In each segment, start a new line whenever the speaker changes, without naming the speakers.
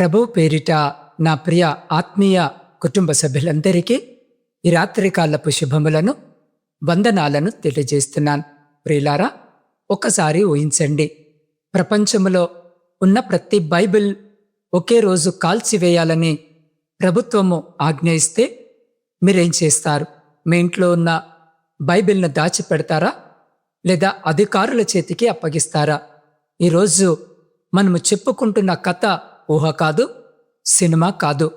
ప్రభు పేరిట నా ప్రియ ఆత్మీయ కుటుంబ సభ్యులందరికీ ఈ రాత్రికాలపు శుభములను వందనాలను తెలియజేస్తున్నాను. ప్రియులారా, ఒక్కసారి ఊహించండి, ప్రపంచంలో ఉన్న ప్రతి బైబిల్ ఒకే రోజు కాల్చివేయాలని ప్రభుత్వము ఆజ్ఞ ఇస్తే మీరేం చేస్తారు? మీ ఇంట్లో ఉన్న బైబిల్ను దాచిపెడతారా, లేదా అధికారుల చేతికి అప్పగిస్తారా? ఈరోజు మనము చెప్పుకుంటున్న కథ ఊహ కాదు, సినిమా కాదు.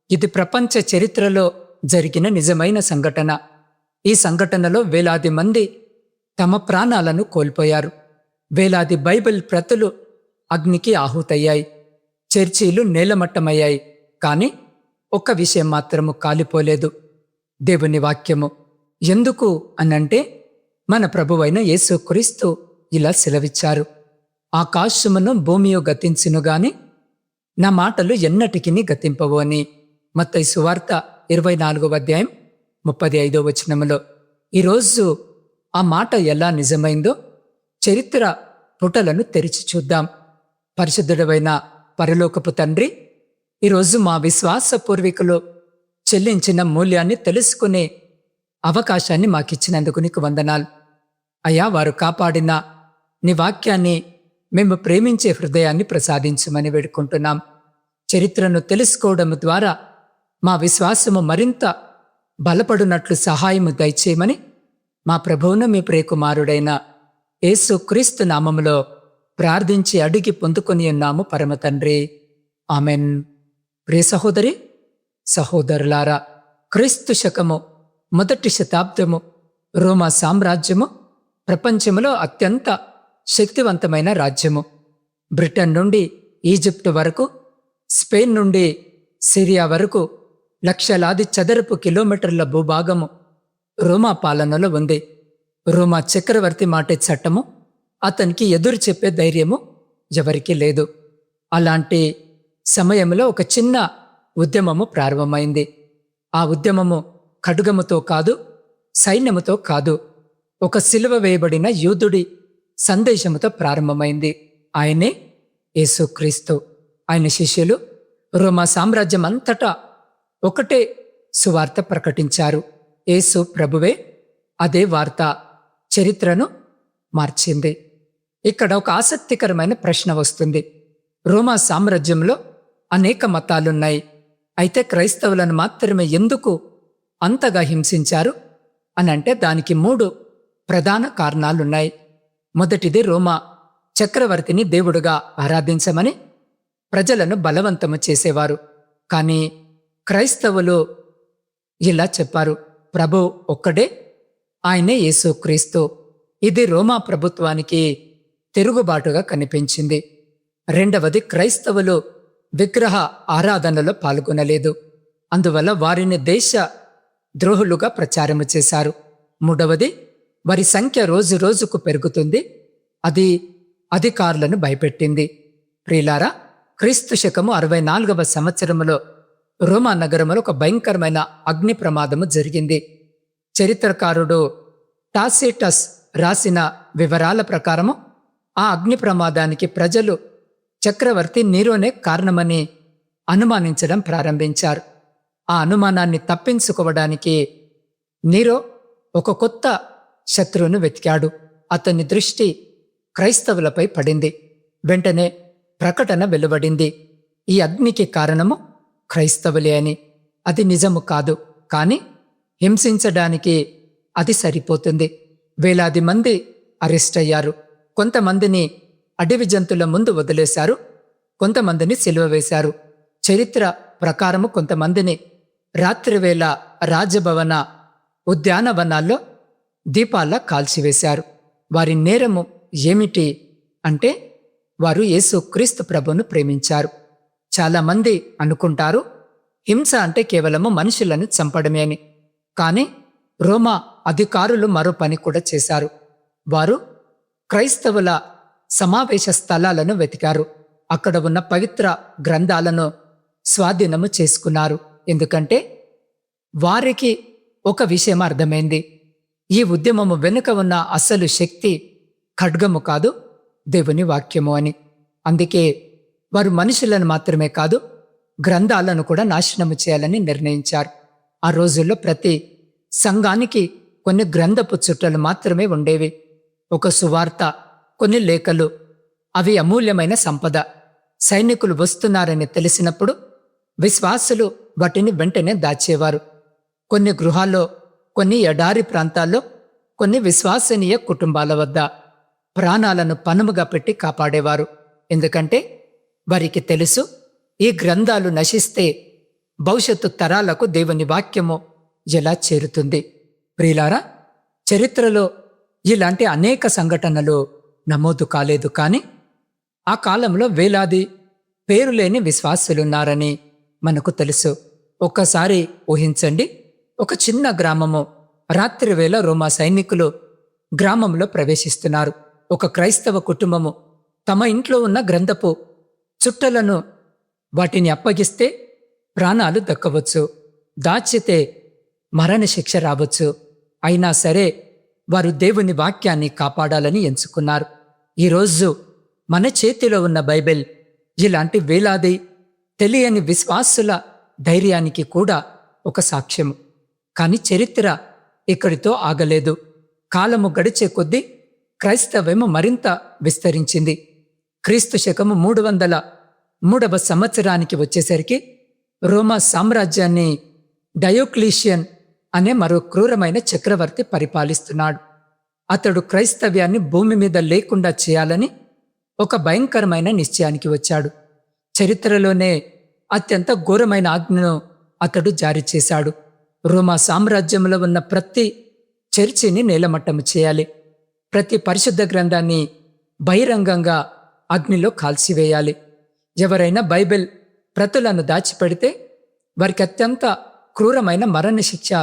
ఇది ప్రపంచ చరిత్రలో జరిగిన నిజమైన సంఘటన. ఈ సంఘటనలో వేలాది మంది తమ ప్రాణాలను కోల్పోయారు. వేలాది బైబిల్ ప్రతులు అగ్నికి ఆహుతయ్యాయి. చర్చీలు నేలమట్టమయ్యాయి. కానీ ఒక్క విషయం మాత్రము కాలిపోలేదు: దేవుని వాక్యము. ఎందుకు అనంటే, మన ప్రభువైన యేసుక్రీస్తు ఇలా సెలవిచ్చారు: ఆకాశమును భూమియు గతించును గాని నా మాటలు ఎన్నటికిని గతింపవు అని. మత్తయి సువార్త 24వ అధ్యాయం 35వ వచనములో. ఈరోజు ఆ మాట ఎలా నిజమైందో చరిత్ర పుటలను తెరిచి చూద్దాం. పరిశుద్ధుడైన పరలోకపు తండ్రి, ఈరోజు మా విశ్వాస పూర్వీకులు చెల్లించిన మూల్యాన్ని తెలుసుకునే అవకాశాన్ని మాకిచ్చినందుకు నీకు వందనాలు అయ్యా. వారు కాపాడిన నీ వాక్యాన్ని మేము ప్రేమించే హృదయాన్ని ప్రసాదించమని వేడుకుంటున్నాం. చరిత్రను తెలుసుకోవడం ద్వారా మా విశ్వాసము మరింత బలపడునట్లు సహాయము దయచేయమని మా ప్రభువును మీ ప్రియకుమారుడైన యేసుక్రీస్తు నామములో ప్రార్థించి అడిగి పొందుకొని ఉన్నాము పరమ తండ్రి, ఆమెన్. ప్రియ సహోదరి సహోదరులారా, క్రీస్తు శకము 1వ శతాబ్దము రోమా సామ్రాజ్యము ప్రపంచములో అత్యంత శక్తివంతమైన రాజ్యము. బ్రిటన్ నుండి ఈజిప్టు వరకు, స్పెయిన్ నుండి సిరియా వరకు లక్షలాది చదరపు కిలోమీటర్ల భూభాగము రోమా పాలనలో ఉంది. రోమా చక్రవర్తి మాటే చట్టము అతనికి ఎదురు చెప్పే ధైర్యము ఎవరికీ లేదు. అలాంటి సమయంలో ఒక చిన్న ఉద్యమము ప్రారంభమైంది. ఆ ఉద్యమము ఖడ్గముతో కాదు, సైన్యముతో కాదు, ఒక సిలువ వేయబడిన యూదుడి సందేశముతో ప్రారంభమైంది. ఆయనే యేసుక్రీస్తు. ఆయన శిష్యులు రోమా సామ్రాజ్యం అంతటా ఒకటే సువార్త ప్రకటించారు: యేసు ప్రభువే. అదే వార్త చరిత్రను మార్చింది. ఇక్కడ ఒక ఆసక్తికరమైన ప్రశ్న వస్తుంది. రోమా సామ్రాజ్యంలో అనేక మతాలున్నాయి. అయితే క్రైస్తవులను మాత్రమే ఎందుకు అంతగా హింసించారు అనంటే దానికి 3 ప్రధాన కారణాలున్నాయి. మొదటిది, రోమా చక్రవర్తిని దేవుడుగా ఆరాధించమని ప్రజలను బలవంతము చేసేవారు. కానీ క్రైస్తవులు ఇలా చెప్పారు: ప్రభు ఒక్కడే, ఆయనే యేసుక్రీస్తు. ఇది రోమా ప్రభుత్వానికి తిరుగుబాటుగా కనిపించింది. రెండవది, క్రైస్తవులు విగ్రహ ఆరాధనలో పాల్గొనలేదు. అందువల్ల వారిని దేశ ద్రోహులుగా ప్రచారము చేశారు. మూడవది, వారి సంఖ్య రోజు రోజుకు పెరుగుతుంది. అది అధికారులను భయపెట్టింది. ప్రియులారా, క్రీస్తు శకము 64వ సంవత్సరములో రోమా నగరములో ఒక భయంకరమైన అగ్ని ప్రమాదము జరిగింది. చరిత్రకారుడు టాసిటస్ రాసిన వివరాల ప్రకారము ఆ అగ్ని ప్రమాదానికి ప్రజలు చక్రవర్తి నీరోనే కారణమని అనుమానించడం ప్రారంభించారు. ఆ అనుమానాన్ని తప్పించుకోవడానికి నీరో ఒక కొత్త శత్రువును వెతికాడు. అతని దృష్టి క్రైస్తవులపై పడింది. వెంటనే ప్రకటన వెలువడింది: ఈ అగ్నికి కారణము క్రైస్తవులే అని. అది నిజము కాదు, కానీ హింసించడానికి అది సరిపోతుంది. వేలాది మంది అరెస్ట్ అయ్యారు. కొంతమందిని అడవి జంతువుల ముందు వదిలేశారు, కొంతమందిని సిలువ వేశారు. చరిత్ర ప్రకారము కొంతమందిని రాత్రివేళ రాజభవన ఉద్యానవనాల్లో దీపాల్లా కాల్చివేశారు. వారి నేరము ఏమిటి అంటే, వారు యేసుక్రీస్తు ప్రభువును ప్రేమించారు. చాలామంది అనుకుంటారు హింస అంటే కేవలము మనుషులను చంపడమే అని. కానీ రోమా అధికారులు మరో పని కూడా చేశారు. వారు క్రైస్తవుల సమావేశ స్థలాలను వెతికారు. అక్కడ ఉన్న పవిత్ర గ్రంథాలను స్వాధీనము చేసుకున్నారు. ఎందుకంటే వారికి ఒక విషయం అర్థమైంది: ఈ ఉద్యమము వెనుక ఉన్న అసలు శక్తి ఖడ్గము కాదు, దేవుని వాక్యము అని. అందుకే వారు మనుషులను మాత్రమే కాదు, గ్రంథాలను కూడా నాశనము చేయాలని నిర్ణయించారు. ఆ రోజుల్లో ప్రతి సంఘానికి కొన్ని గ్రంథపు చుట్టలు మాత్రమే ఉండేవి. ఒక సువార్త, కొన్ని లేఖలు, అవి అమూల్యమైన సంపద. సైనికులు వస్తున్నారని తెలిసినప్పుడు విశ్వాసులు వాటిని వెంటనే దాచేవారు. కొన్ని గృహాల్లో, కొన్ని ఎడారి ప్రాంతాల్లో, కొన్ని విశ్వసనీయ కుటుంబాల వద్ద ప్రాణాలను పణముగా పెట్టి కాపాడేవారు. ఎందుకంటే వారికి తెలుసు, ఈ గ్రంథాలు నశిస్తే భవిష్యత్తు తరాలకు దేవుని వాక్యము ఎలా చేరుతుంది. ప్రియులారా, చరిత్రలో ఇలాంటి అనేక సంఘటనలు నమోదు కాలేదు. కానీ ఆ కాలంలో వేలాది పేరులేని విశ్వాసులున్నారని మనకు తెలుసు. ఒక్కసారి ఊహించండి, ఒక చిన్న గ్రామము, రాత్రివేళ రోమా సైనికులు గ్రామంలో ప్రవేశిస్తున్నారు. ఒక క్రైస్తవ కుటుంబము తమ ఇంట్లో ఉన్న గ్రంథపు చుట్టలను వాటిని అప్పగిస్తే ప్రాణాలు దక్కవచ్చు, దాచితే మరణశిక్ష రావచ్చు. అయినా సరే వారు దేవుని వాక్యాన్ని కాపాడాలని ఎంచుకున్నారు. ఈరోజు మన చేతిలో ఉన్న బైబిల్ ఇలాంటి వేలాది తెలియని విశ్వాసుల ధైర్యానికి కూడా ఒక సాక్ష్యము. కానీ చరిత్ర ఇక్కడితో ఆగలేదు. కాలము గడిచే కొద్దీ క్రైస్తవ్యము మరింత విస్తరించింది. క్రీస్తు శకము 303వ సంవత్సరానికి వచ్చేసరికి రోమా సామ్రాజ్యాన్ని డయోక్లీషియన్ అనే మరో క్రూరమైన చక్రవర్తి పరిపాలిస్తున్నాడు. అతడు క్రైస్తవ్యాన్ని భూమి మీద లేకుండా చేయాలని ఒక భయంకరమైన నిశ్చయానికి వచ్చాడు. చరిత్రలోనే అత్యంత ఘోరమైన ఆజ్ఞను అతడు జారీ చేశాడు. రోమా సామ్రాజ్యంలో ఉన్న ప్రతి చర్చిని నేలమట్టము చేయాలి. ప్రతి పరిశుద్ధ గ్రంథాన్ని బహిరంగంగా అగ్నిలో కాల్చివేయాలి. ఎవరైనా బైబిల్ ప్రతులను దాచిపెడితే వారికి అత్యంత క్రూరమైన మరణశిక్ష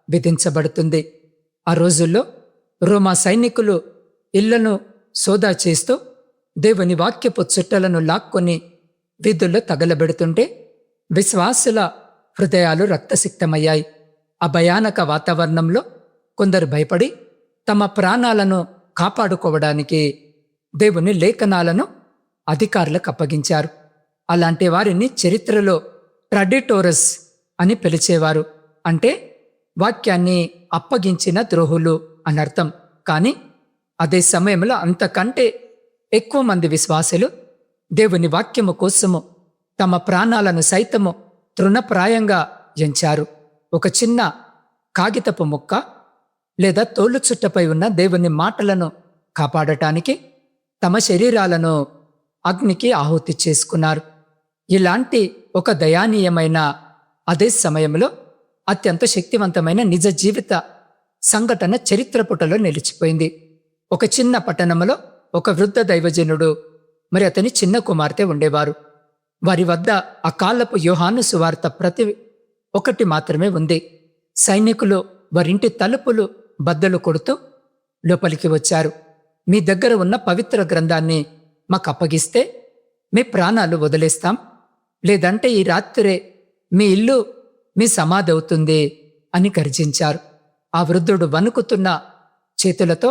విధించబడుతుంది. ఆ రోజుల్లో రోమా సైనికులు ఇళ్లను సోదా చేస్తూ దేవుని వాక్యపు చుట్టలను లాక్కొని వీధుల్లో తగలబెడుతుంటే విశ్వాసుల హృదయాలు రక్తసిక్తమయ్యాయి. ఆ భయానక వాతావరణంలో కొందరు భయపడి తమ ప్రాణాలను కాపాడుకోవడానికి దేవుని లేఖనాలను అధికారులకు అప్పగించారు. అలాంటి వారిని చరిత్రలో ట్రడిటోరస్ అని పిలిచేవారు. అంటే వాక్యాన్ని అప్పగించిన ద్రోహులు అనర్థం. కానీ అదే సమయంలో అంతకంటే ఎక్కువ మంది విశ్వాసులు దేవుని వాక్యము కోసము తమ ప్రాణాలను సైతము తృణప్రాయంగా ఎంచారు. ఒక చిన్న కాగితపు ముక్క లేదా తోలు చుట్టపై ఉన్న దేవుని మాటలను కాపాడటానికి తమ శరీరాలను అగ్నికి ఆహుతి చేసుకున్నారు. ఇలాంటి ఒక దయానీయమైన, అదే సమయంలో అత్యంత శక్తివంతమైన నిజ జీవిత సంఘటన చరిత్ర పుటలో నిలిచిపోయింది. ఒక చిన్న పట్టణంలో ఒక వృద్ధ దైవజనుడు మరి అతని చిన్న కుమార్తె ఉండేవారు. వారి వద్ద ఆ కాలపు యోహాను సువార్త ప్రతి ఒకటి మాత్రమే ఉంది. సైనికులు వారింటి తలుపులు బద్దలు కొడుతూ లోపలికి వచ్చారు. మీ దగ్గర ఉన్న పవిత్ర గ్రంథాన్ని మాకు అప్పగిస్తే మీ ప్రాణాలు వదిలేస్తాం, లేదంటే ఈ రాత్రే మీ ఇల్లు మీ సమాధి అవుతుంది అని గర్జించారు. ఆ వృద్ధుడు వణుకుతున్న చేతులతో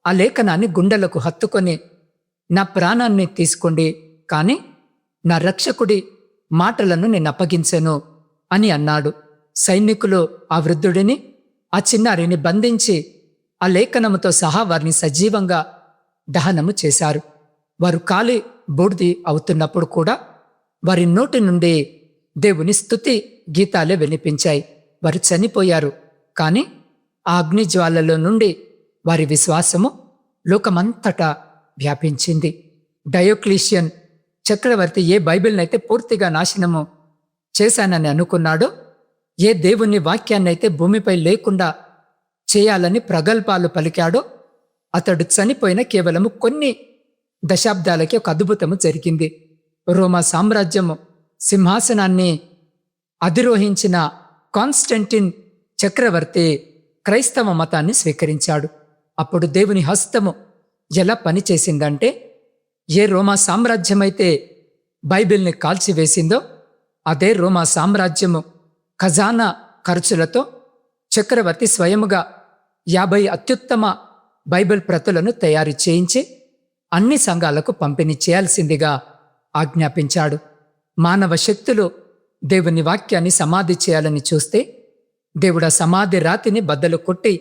ఆ లేఖనాన్ని గుండెలకు హత్తుకొని, నా ప్రాణాన్ని తీసుకోండి, కానీ నా రక్షకుడి మాటలను నేను అప్పగించెను అని అన్నాడు. సైనికులు ఆ వృద్ధుడిని, ఆ చిన్నారిని బంధించి ఆ లేఖనముతో సహా వారిని సజీవంగా దహనము చేశారు. వారు కాలి బూడిది అవుతున్నప్పుడు కూడా వారి నోటి నుండి దేవుని స్తుతి గీతాలే వినిపించాయి. వారు చనిపోయారు, కానీ ఆ అగ్నిజ్వాలలో నుండి వారి విశ్వాసము లోకమంతటా వ్యాపించింది. డయోక్లీషియన్ చక్రవర్తి ఏ బైబిల్నైతే పూర్తిగా నాశనము చేశానని అనుకున్నాడో, ఏ దేవుని వాక్యాన్నైతే భూమిపై లేకుండా చేయాలని ప్రగల్భాలు పలికాడో, అతడు చనిపోయిన కేవలము కొన్ని దశాబ్దాలకి ఒక అద్భుతము జరిగింది. రోమా సామ్రాజ్యము సింహాసనాన్ని అధిరోహించిన కాన్స్టంటిన్ చక్రవర్తి క్రైస్తవ మతాన్ని స్వీకరించాడు. అప్పుడు దేవుని హస్తము ఎలా పనిచేసిందంటే, ఏ రోమా సామ్రాజ్యమైతే బైబిల్ని కాల్చివేసిందో అదే రోమా సామ్రాజ్యము ఖజానా ఖర్చులతో చక్రవర్తి స్వయముగా 50 అత్యుత్తమ బైబిల్ ప్రతులను తయారు చేయించి అన్ని సంఘాలకు పంపిణీ చేయాల్సిందిగా ఆజ్ఞాపించాడు. మానవ శక్తులు దేవుని వాక్యాన్ని సమాధి చేయాలని చూస్తే దేవుడు ఆ సమాధి రాతిని బద్దలు కొట్టి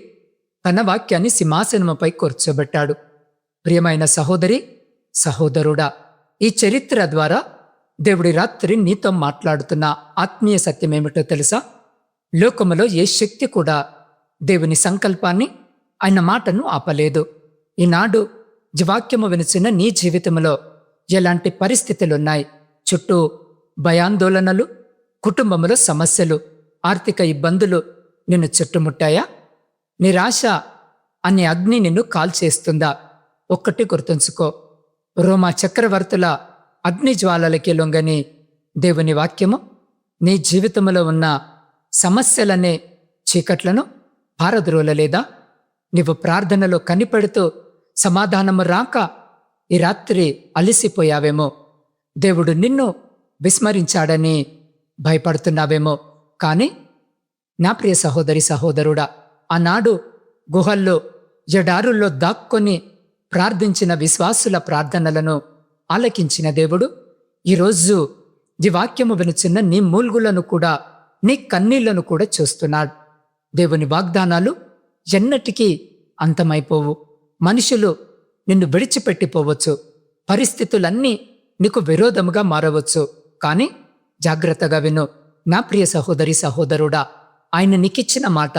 తన వాక్యాన్ని సింహాసనముపై కూర్చోబెట్టాడు. ప్రియమైన సహోదరి, సహోదరుడా, ఈ చరిత్ర ద్వారా దేవుడి రాత్రి నీతో మాట్లాడుతున్న ఆత్మీయ సత్యమేమిటో తెలుసా? లోకములో ఏ శక్తి కూడా దేవుని సంకల్పాన్ని, ఆయన మాటను ఆపలేదు. ఈనాడు వాక్యము వినిచిన నీ జీవితంలో ఎలాంటి పరిస్థితులున్నాయి? చుట్టూ భయాందోళనలు, కుటుంబంలో సమస్యలు, ఆర్థిక ఇబ్బందులు నిన్ను చుట్టుముట్టాయా? నిరాశ అనే అగ్ని నిన్ను కాల్చేస్తుందా? ఒక్కటి గుర్తుంచుకో, రోమా చక్రవర్తుల అగ్ని జ్వాలలకి లొంగని దేవుని వాక్యము నీ జీవితంలో ఉన్న సమస్యలనే చీకట్లను పారద్రోలలేదా? నీవు ప్రార్థనలో కనిపెడుతూ సమాధానము రాక ఈ రాత్రి అలసిపోయావేమో. దేవుడు నిన్ను విస్మరించాడని భయపడుతున్నావేమో. కానీ నా ప్రియ సహోదరి, సహోదరుడా, ఆనాడు గుహల్లో, ఎడారుల్లో దాక్కొని ప్రార్థించిన విశ్వాసుల ప్రార్థనలను ఆలకించిన దేవుడు ఈరోజు ఈ వాక్యము వినుచున్న నీ మూల్గులను కూడా, నీ కన్నీళ్లను కూడా చూస్తున్నాడు. దేవుని వాగ్దానాలు ఎన్నటికీ అంతమైపోవు. మనుషులు నిన్ను విడిచిపెట్టిపోవచ్చు, పరిస్థితులన్నీ నీకు విరోధముగా మారవచ్చు. కానీ జాగ్రత్తగా విను నా ప్రియ సహోదరి, సహోదరుడా, ఆయన నీకిచ్చిన మాట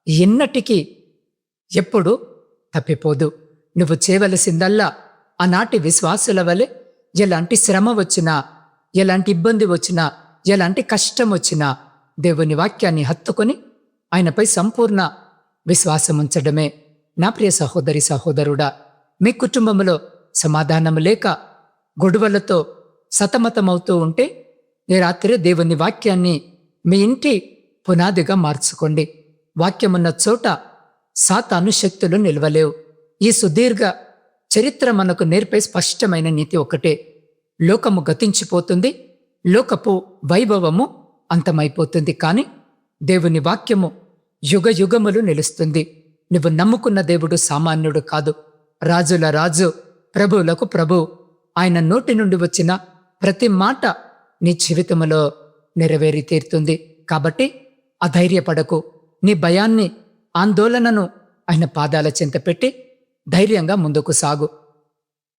ఎన్నటికీ ఎప్పుడు తప్పిపోదు. నువ్వు చేయవలసిందల్లా ఆనాటి విశ్వాసుల వలె ఎలాంటి శ్రమ వచ్చినా, ఎలాంటి ఇబ్బంది వచ్చినా, ఎలాంటి కష్టం వచ్చినా దేవుని వాక్యాన్ని హత్తుకొని ఆయనపై సంపూర్ణ విశ్వాసం ఉంచడమే. నా ప్రియ సహోదరి, సహోదరుడా, మీ కుటుంబంలో సమాధానం లేక గొడవలతో సతమతమవుతూ ఉంటే ఈ రాత్రి దేవుని వాక్యాన్ని మీ ఇంటి పునాదిగా మార్చుకోండి. వాక్యమున్న చోట సాతాను శక్తులు నిలవలేవు. ఈ సుదీర్ఘ చరిత్ర మనకు నేర్పే స్పష్టమైన నీతి ఒకటే: లోకము గతించిపోతుంది, లోకపు వైభవము అంతమైపోతుంది, కానీ దేవుని వాక్యము యుగ యుగములు నిలుస్తుంది. నువ్వు నమ్ముకున్న దేవుడు సామాన్యుడు కాదు, రాజుల రాజు, ప్రభువులకు ప్రభు. ఆయన నోటి నుండి వచ్చిన ప్రతి మాట నీ జీవితంలో నెరవేరి తీరుతుంది. కాబట్టి అధైర్యపడకు. నీ భయాన్ని, ఆందోళనను ఆయన పాదాల చెంత పెట్టి ధైర్యంగా ముందుకు సాగు.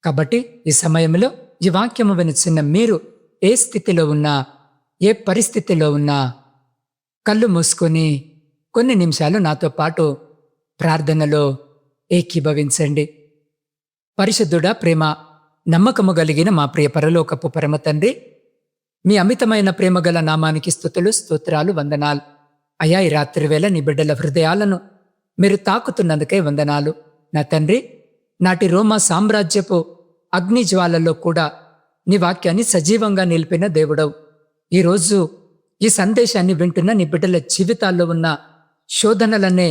కాబట్టి ఈ సమయంలో ఈ వాక్యము వినిచిన మీరు ఏ స్థితిలో ఉన్నా, ఏ పరిస్థితిలో ఉన్నా కళ్ళు మూసుకొని కొన్ని నిమిషాలు నాతో పాటు ప్రార్థనలో ఏకీభవించండి. పరిశుద్ధుడా, ప్రేమ నమ్మకము కలిగిన మా ప్రియ పరలోకపు పరమ తండ్రి, మీ అమితమైన ప్రేమగల నామానికి స్తుతులు, స్తోత్రాలు, వందనాలు. అయా, ఈ రాత్రి వేళ నీ బిడ్డల హృదయాలను మీరు తాకుతున్నందుకే వందనాలు. నా తండ్రి, నాటి రోమా సామ్రాజ్యపు అగ్ని జ్వాలలో కూడా నీ వాక్యాన్ని సజీవంగా నిలిపిన దేవుడవు. ఈరోజు ఈ సందేశాన్ని వింటున్న నీ బిడ్డల జీవితాల్లో ఉన్న శోధనలనే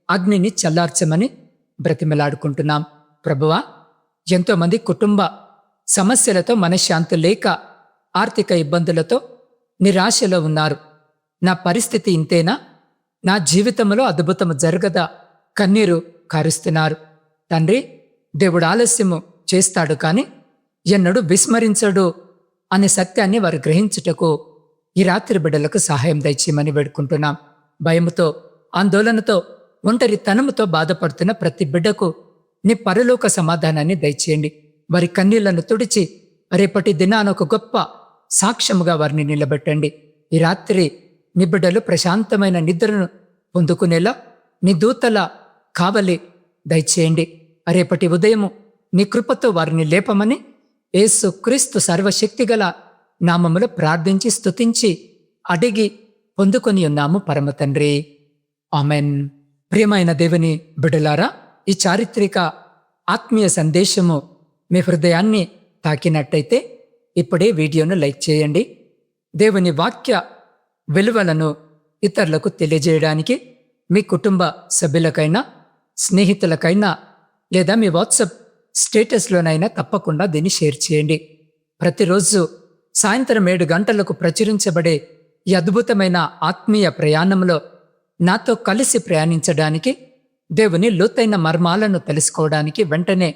అగ్నిని చల్లార్చమని బ్రతిమలాడుకుంటున్నాం. ప్రభువా, ఎంతోమంది కుటుంబ సమస్యలతో మనశ్శాంతి లేక, ఆర్థిక ఇబ్బందులతో నిరాశలో ఉన్నారు. నా పరిస్థితి ఇంతేనా? నా జీవితంలో అద్భుతము జరగదా? కన్నీరు కారుస్తున్నారు. తండ్రి, దేవుడు ఆలస్యము చేస్తాడు కానీ ఎన్నడూ విస్మరించడు అనే సత్యాన్ని వారు గ్రహించుటకు ఈ రాత్రి బిడ్డలకు సహాయం దయచేయమని వేడుకుంటున్నాం. భయముతో, ఆందోళనతో, ఒంటరితనముతో బాధపడుతున్న ప్రతి బిడ్డకు నీ పరలోక సమాధానాన్ని దయచేయండి. వారి కన్నీళ్లను తుడిచి రేపటి దినాన ఒక గొప్ప సాక్ష్యముగా వారిని నిలబెట్టండి. ఈ రాత్రి నీ బిడ్డలు ప్రశాంతమైన నిద్రను పొందుకునేలా నీ దూతల కావలి దయచేయండి. రేపటి ఉదయము నీ కృపతో వారిని లేపమని యేసు క్రీస్తు సర్వశక్తిగల నామములో ప్రార్థించి స్తుతించి అడిగి పొందుకొని ఉన్నాము పరమ తండ్రి. ఆమెన్. ప్రియమైన దేవుని బిడ్డలారా, ఈ చారిత్రక ఆత్మీయ సందేశము మీ హృదయాన్ని తాకినట్టయితే ఇప్పుడే వీడియోను లైక్ చేయండి. దేవుని వాక్య విలువలను ఇతరులకు తెలియజేయడానికి మీ కుటుంబ సభ్యులకైనా, స్నేహితులకైనా లేదా మీ వాట్సాప్ స్టేటస్లోనైనా తప్పకుండా దీన్ని షేర్ చేయండి. ప్రతిరోజు సాయంత్రం 7 గంటలకు ప్రచురించబడే ఈ అద్భుతమైన ఆత్మీయ ప్రయాణంలో నాతో కలిసి ప్రయాణించడానికి, దేవుని లోతైన మర్మాలను తెలుసుకోవడానికి వెంటనే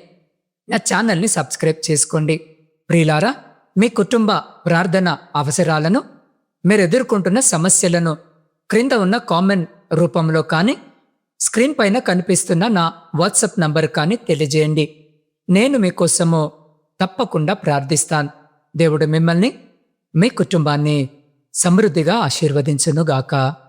నా ఛానల్ని సబ్స్క్రైబ్ చేసుకోండి. ప్రియులారా, మీ కుటుంబ ప్రార్థన అవసరాలను, మీరు ఎదుర్కొంటున్న సమస్యలను క్రింద ఉన్న కామెంట్ రూపంలో కానీ, స్క్రీన్ పైన కనిపిస్తున్న నా వాట్సాప్ నంబర్ కానీ తెలియజేయండి. నేను మీకోసము తప్పకుండా ప్రార్థిస్తాను. దేవుడు మిమ్మల్ని, మీ కుటుంబాన్ని సమృద్ధిగా ఆశీర్వదించునుగాక.